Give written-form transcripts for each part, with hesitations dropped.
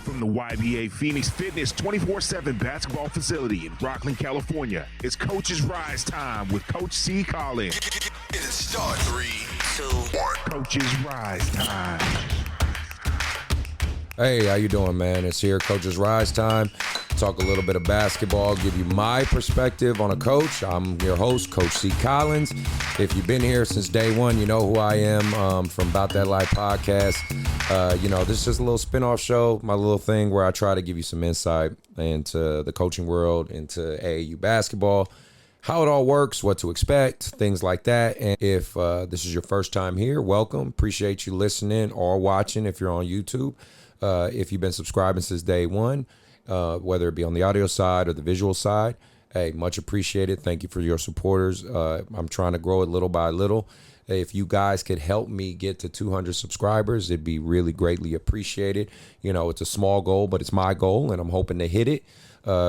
From the YBA Phoenix Fitness 24/7 basketball facility in Rockland, California, it's Coach's Rize time with Coach C.Collins. It starts 3, 2, 1. Coach's Rize time. Hey, how you doing, man? It's here, Coach's Rize time. Talk a little bit of basketball, give you my perspective on a coach. I'm your host, Coach C.Collins. If you've been here since day one, you know who I am from About That Life Podcast. This is just a little spinoff show, my little thing where I try to give you some insight into the coaching world, into AAU basketball, how it all works, what to expect, things like that. And if this is your first time here, welcome. Appreciate you listening or watching if you're on YouTube. If you've been subscribing since day one, whether it be on the audio side or the visual side, hey, much appreciated. Thank you for your supporters. I'm trying to grow it little by little. If you guys could help me get to 200 subscribers, it'd be really greatly appreciated. You know, it's a small goal, but it's my goal, and I'm hoping to hit it.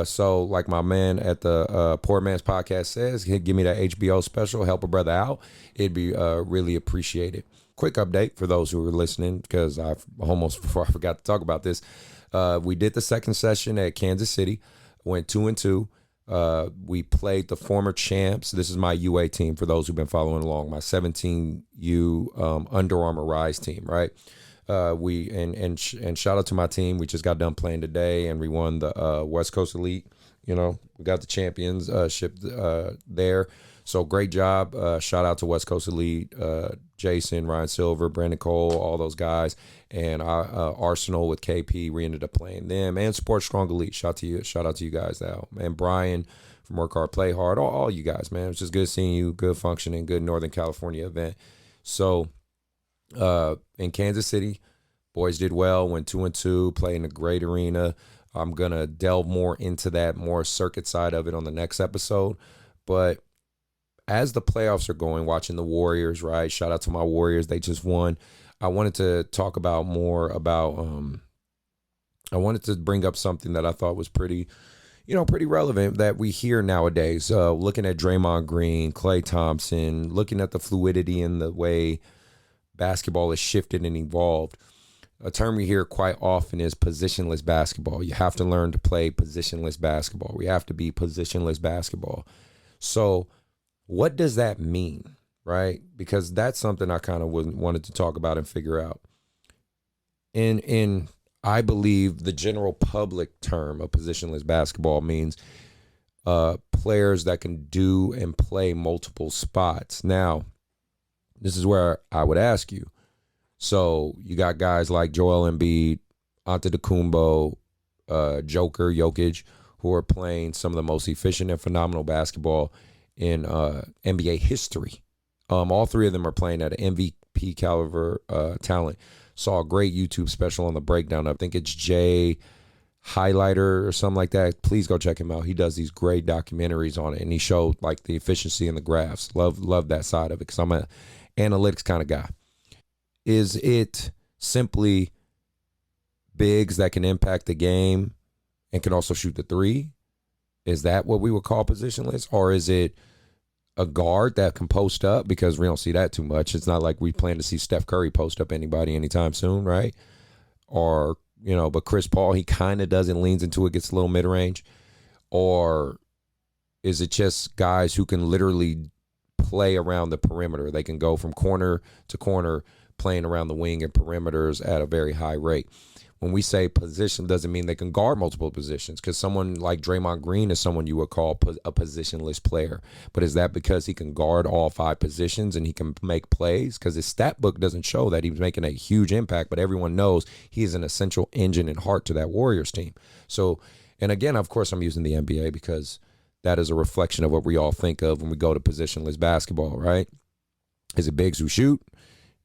So like my man at the Poor Man's Podcast says, give me that HBO special, help a brother out. It'd be really appreciated. Quick update for those who are listening, because before I forgot to talk about this, we did the second session at Kansas City, went 2-2. We played the former champs. This is my UA team for those who've been following along, my 17U Under Armour Rize team, right? And shout out to my team. We just got done playing today, and we won the West Coast Elite. You know, we got the championship there. So great job. Shout out to West Coast Elite, Jason, Ryan Silver, Brandon Cole, all those guys. And Arsenal with KP, we ended up playing them. And Sports Strong Elite. Shout out to you guys now. And Brian from Work Hard, Play Hard. All you guys, man. It was just good seeing you. Good functioning, good Northern California event. So in Kansas City, boys did well, went 2-2, played in a great arena. I'm going to delve more into that, more circuit side of it on the next episode. But as the playoffs are going, watching the Warriors, right? Shout out to my Warriors. They just won. I wanted to talk about I wanted to bring up something that I thought was pretty relevant that we hear nowadays. Looking at Draymond Green, Klay Thompson, looking at the fluidity and the way basketball has shifted and evolved. A term we hear quite often is positionless basketball. You have to learn to play positionless basketball. We have to be positionless basketball. So what does that mean, right? Because that's something I kind of wanted to talk about and figure out. In I believe the general public term of positionless basketball means players that can do and play multiple spots. Now, this is where I would ask you. So you got guys like Joel Embiid, Antetokounmpo, Jokic, who are playing some of the most efficient and phenomenal basketball in NBA history. All three of them are playing at an MVP caliber talent. Saw a great YouTube special on the breakdown. I think it's Jay Highlighter or something like that. Please go check him out. He does these great documentaries on it, and he showed like the efficiency in the graphs. Love that side of it, because I'm an analytics kind of guy. Is it simply bigs that can impact the game and can also shoot the three? Is that what we would call positionless? Or is it a guard that can post up? Because we don't see that too much. It's not like we plan to see Steph Curry post up anybody anytime soon, right? Or, but Chris Paul, he kind of does and leans into it, gets a little mid-range. Or is it just guys who can literally play around the perimeter? They can go from corner to corner, playing around the wing and perimeters at a very high rate. When we say position, doesn't mean they can guard multiple positions, because someone like Draymond Green is someone you would call a positionless player. But is that because he can guard all 5 positions and he can make plays? Because his stat book doesn't show that he was making a huge impact, but everyone knows he is an essential engine and heart to that Warriors team. So, and again, of course, I'm using the NBA because that is a reflection of what we all think of when we go to positionless basketball, right? Is it bigs who shoot?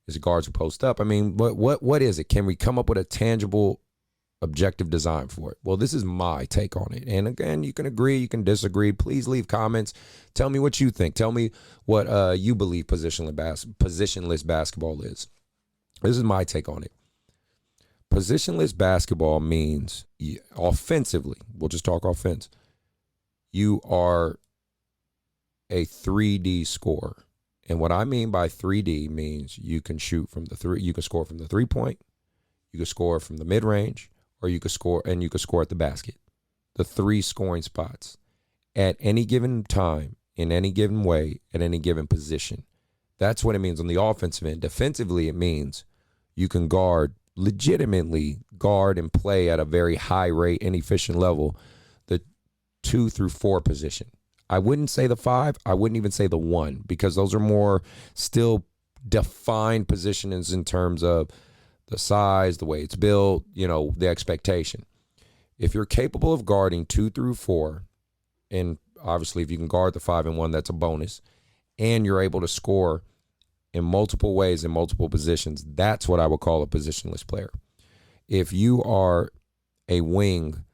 Is it guards who post up? I mean, what is it? Can we come up with a tangible, objective design for it? Well, this is my take on it. And again, you can agree, you can disagree. Please leave comments. Tell me what you think. Tell me what you believe positionless basketball is. This is my take on it. Positionless basketball means offensively, we'll just talk offense, you are a 3D scorer. And what I mean by 3D means you can shoot from the three, you can score from the 3-point, you can score from the mid-range, or you could score at the basket. The 3 scoring spots at any given time, in any given way, at any given position. That's what it means on the offensive end. Defensively, it means you can legitimately guard and play at a very high rate and efficient level, the 2 through 4 position. I wouldn't say the 5. I wouldn't even say the 1, because those are more still defined positions in terms of the size, the way it's built, the expectation. If you're capable of guarding 2 through 4, and obviously if you can guard the 5 and 1, that's a bonus, and you're able to score in multiple ways in multiple positions, that's what I would call a positionless player. If you are a wing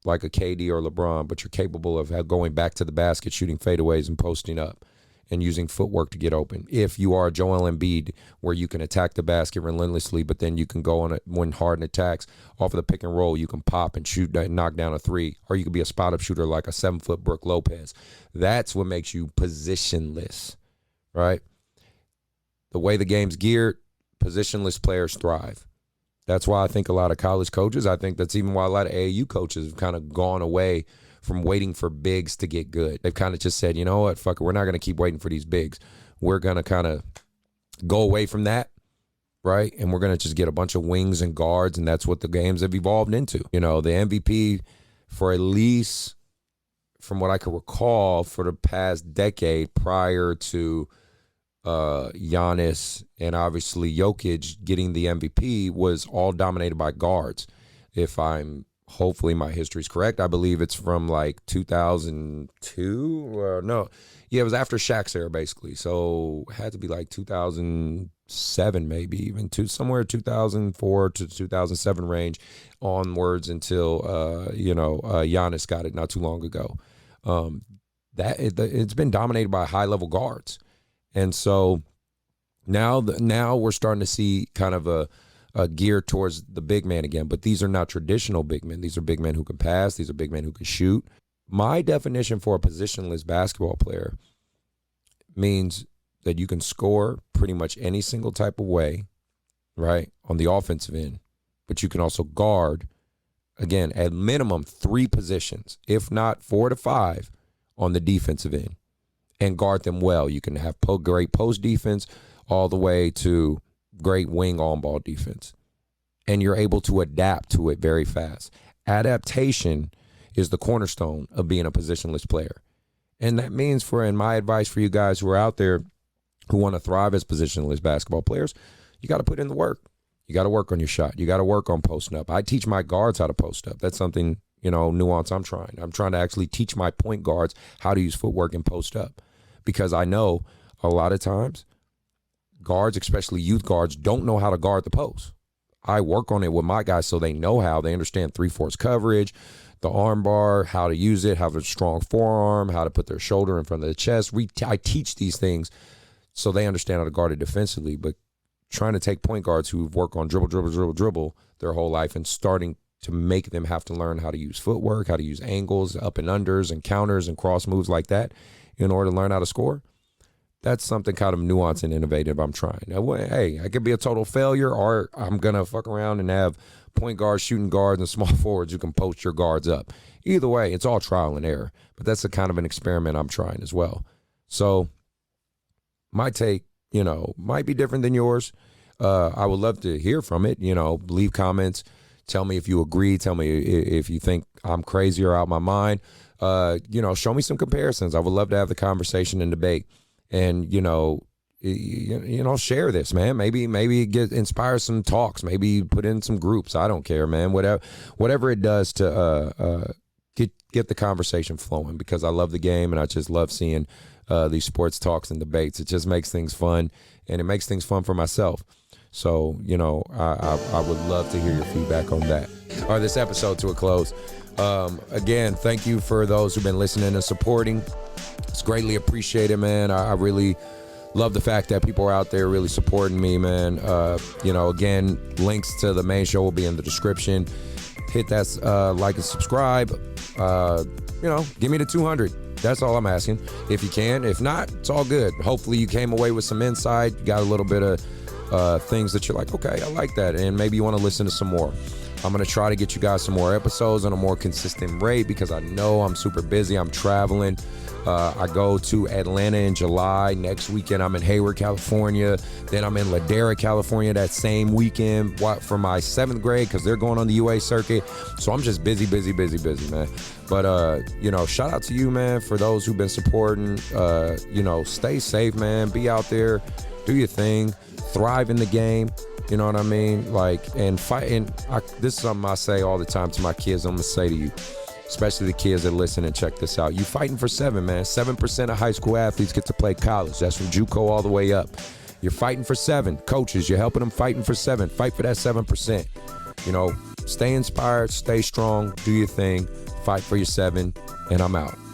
like a KD or LeBron, but you're capable of going back to the basket, shooting fadeaways and posting up and using footwork to get open. If you are Joel Embiid, where you can attack the basket relentlessly, but then you can go on when Harden attacks off of the pick and roll, you can pop and shoot and knock down a 3, or you can be a spot-up shooter like a 7-foot Brook Lopez. That's what makes you positionless, right? The way the game's geared, positionless players thrive. That's why I think a lot of college coaches, I think that's even why a lot of AAU coaches have kind of gone away from waiting for bigs to get good. They've kind of just said, you know what, fuck it, we're not going to keep waiting for these bigs. We're going to kind of go away from that, right? And we're going to just get a bunch of wings and guards, and that's what the games have evolved into. The MVP for at least, from what I can recall, for the past decade prior to Giannis and obviously Jokic getting the MVP was all dominated by guards. Hopefully my history's correct. I believe it's from like 2002. It was after Shaq's era basically. So it had to be like 2007 maybe, even somewhere 2004 to 2007 range onwards until Giannis got it not too long ago. It's been dominated by high-level guards. And so now we're starting to see kind of a gear towards the big man again. But these are not traditional big men. These are big men who can pass. These are big men who can shoot. My definition for a positionless basketball player means that you can score pretty much any single type of way, right, on the offensive end. But you can also guard, again, at minimum 3 positions, if not 4 to 5 on the defensive end, and guard them well. You can have great post defense all the way to great wing on-ball defense. And you're able to adapt to it very fast. Adaptation is the cornerstone of being a positionless player. And that means and my advice for you guys who are out there who want to thrive as positionless basketball players, you got to put in the work. You got to work on your shot. You got to work on posting up. I teach my guards how to post up. That's something, nuance I'm trying. I'm trying to actually teach my point guards how to use footwork and post up. Because I know a lot of times guards, especially youth guards, don't know how to guard the post. I work on it with my guys so they know how. They understand 3/4 coverage, the arm bar, how to use it, have a strong forearm, how to put their shoulder in front of the chest. I teach these things so they understand how to guard it defensively. But trying to take point guards who've worked on dribble their whole life and starting to make them have to learn how to use footwork, how to use angles, up and unders and counters and cross moves like that in order to learn how to score, that's something kind of nuanced and innovative I'm trying. Now, hey, I could be a total failure, or I'm going to fuck around and have point guards, shooting guards, and small forwards who can post your guards up. Either way, it's all trial and error. But that's a kind of an experiment I'm trying as well. So my take, might be different than yours. I would love to hear from it. Leave comments. Tell me if you agree. Tell me if you think I'm crazy or out of my mind. Show me some comparisons. I would love to have the conversation and debate, and share this, man. Maybe inspire some talks. Maybe put in some groups. I don't care, man. Whatever it does to get the conversation flowing, because I love the game and I just love seeing these sports talks and debates. It just makes things fun, and it makes things fun for myself. So I would love to hear your feedback on that. All right, this episode to a close. Again, thank you for those who've been listening and supporting. It's greatly appreciated, man. I really love the fact that people are out there really supporting me, man. Again, links to the main show will be in the description. Hit that like and subscribe. Give me the 200. That's all I'm asking. If you can. If not, it's all good. Hopefully you came away with some insight. You got a little bit of things that you're like, okay, I like that. And maybe you want to listen to some more. I'm going to try to get you guys some more episodes on a more consistent rate because I know I'm super busy. I'm traveling. I go to Atlanta in July. Next weekend, I'm in Hayward, California. Then I'm in Ladera, California that same weekend for my 7th grade because they're going on the UA circuit. So I'm just busy, man. But, shout out to you, man, for those who've been supporting. Stay safe, man. Be out there. Do your thing. Thrive in the game. You know what I mean? And fight. And this is something I say all the time to my kids. I'm going to say to you, especially the kids that listen and check this out. You fighting for 7, man. 7% of high school athletes get to play college. That's from JUCO all the way up. You're fighting for 7. Coaches, you're helping them fighting for 7. Fight for that 7%. Stay inspired, stay strong, do your thing, fight for your 7, and I'm out.